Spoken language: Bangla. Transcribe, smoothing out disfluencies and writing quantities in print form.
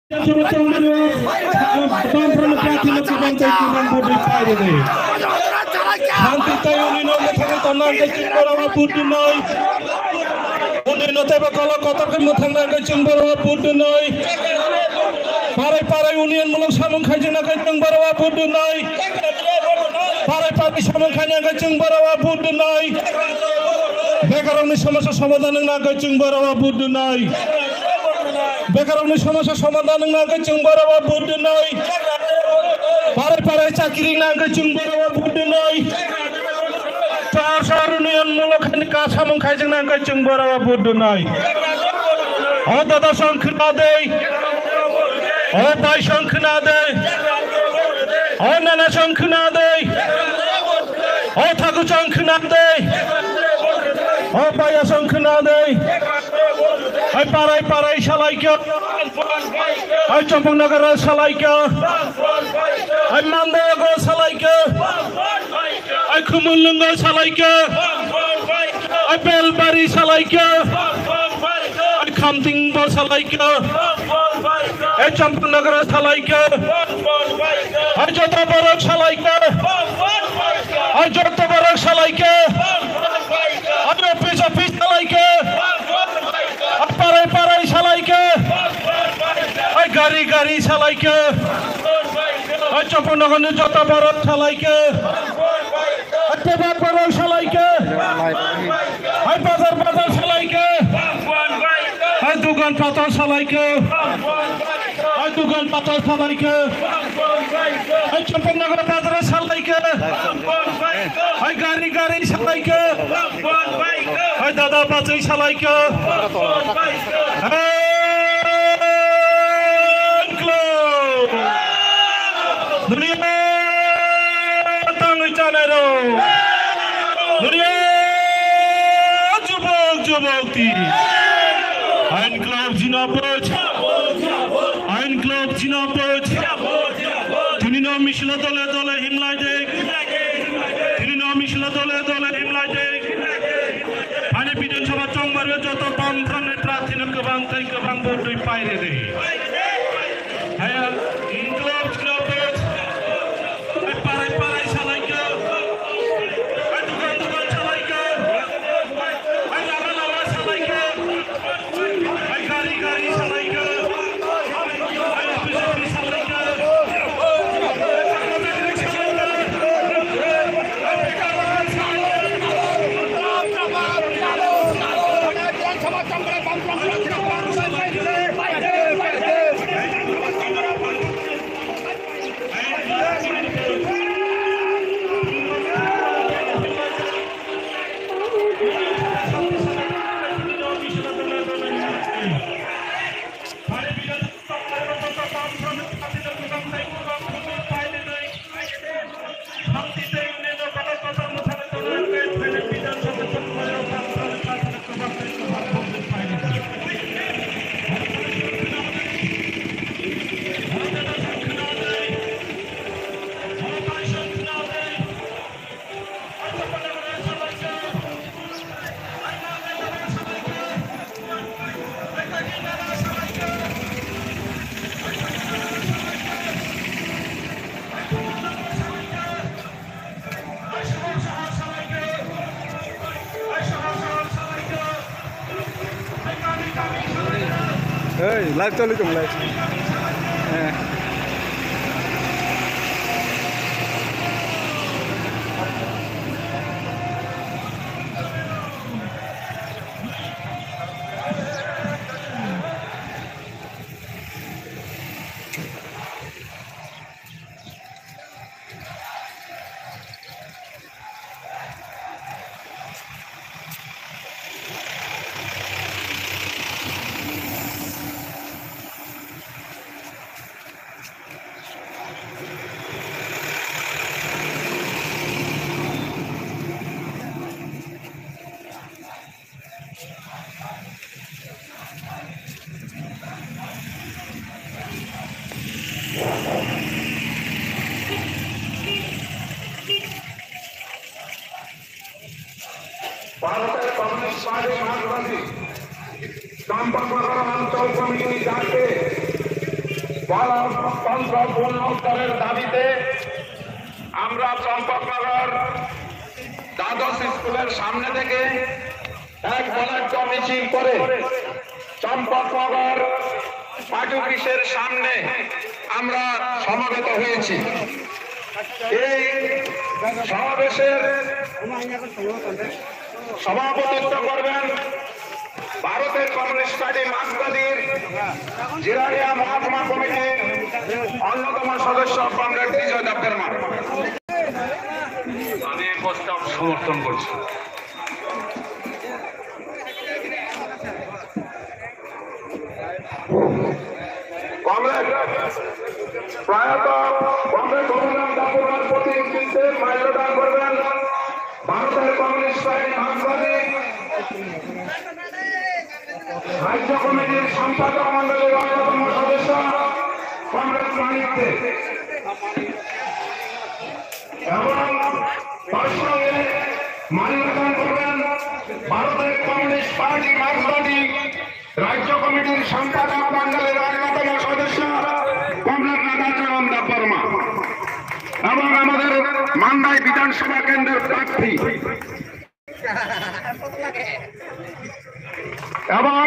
union samung khajina kajung barawa budu nai parai pati samung khajina kajung barawa budu nai bekaroni সমস্যা সমাধান না kajung barawa budu nai bekaroni সমস্যা সমাধান না kajung barawa budu nai parai parai চাকরি না kajung barawa budu nai pasar union muluk ka samung khajina kajung barawa budu nai o dada সংখ্যা দেই ও ভাই সংখ্যা না দেয় ও নানা সংখ্যা না দেয় ও ঠাকুর সংখ্যা না দেয় ও ভাইয়া সংখ্যা না দেয় ওই পাড়ায় পাড়ায় শালাইকা ওই চম্পকনগরের শালাইকা ওই মানদেবগড় শালাইকা ওই খুমুলুঙ্গ শালাইকা ওই বেলবাড়ি শালাইকা ওই খামতিংব শালাইকা এই চম্পকনগরের শালাইকা ওই যত বড় শালাইকা ওই যত বড় শালাইকা ওই অফিস অফিস শালাইকা পাড়ায় পাড়ায় শালাইকা ওই গাড়ি গাড়ি শালাইকা ওই চম্পকনগরের যত বড় শালাইকা ওই পেপার বড় শালাইকা ওই বাজার বাজার শালাইকা ওই দোকান পাতার শালাইকা ওই দোকান পাতার শালাইকা ওই চম্পকনগর বাজারের শালাইকা ওই গাড়ি গাড়ি শালাইকা ওই দাদা বাজে শালাইকা দুনিয়া তাঙ্গি জানেরো দুনিয়া যুবক যুবতী আইন ক্লাব জিনাবাদ আইন ক্লাব জিনাবাদ তিনি নাম মিশলা দলে দলে হিমলাই দেখ তিনি নাম মিশলা দলে দলে হিমলাই দেখ আইন বিধানসভা চংবারে যত বামফ্রন্টের প্রার্থীরা গোবাং থেকে গোবাং ভোট পাইরে দেয় হ্যাঁ ইন ক্লাব জিনাবাদ পাড়ায় পাড়ায় শালাইকা দোকান দোকান শালাইকা লাভা লাভা শালাইকা গাড়ি গাড়ি শালাইকা অফিস অফিস শালাইকা লাইভ চালু করুন লাইভ হ্যাঁ গণতন্ত্র পুনরুদ্ধারের দাবিতে আমরা চম্পকনগর দ্বাদশ স্কুলের সামনে থেকে এক বলাঢ্য মিছিল করে চম্পকনগর পার্টি অফিসের সামনে আমরা সমবেত হয়েছি। এই সমাবেশের সভাপতিত্ব করবেন ভারতের কমিউনিস্ট পার্টি মার্ক্সবাদীর জিরানিয়া মহকুমা কমিটির অন্যতম সদস্য কমরেড বিজয় দেববর্মা। আমি এই প্রস্তাব সমর্থন করছি। কমরেড প্রয়াত কমরেড অভিনব দেববর্মার প্রতিনিধিত্বে মাল্যদান করবেন ভারতের কমিউনিস্ট পার্টি মার্ক্সবাদী রাজ্য কমিটির সম্পাদক মন্ডলের অন্যতম সদস্য কমরেড মানিক দে এবং তার সঙ্গে মাল্যদান করবেন ভারতের কমিউনিস্ট পার্টি মার্ক্সবাদী রাজ্য কমিটির সম্পাদক মন্ডলের অন্যতম সদস্য কমরেড নাগার্জুন দেববর্মা এবং আমাদের মান্দাই বিধানসভা কেন্দ্রের প্রার্থী এবং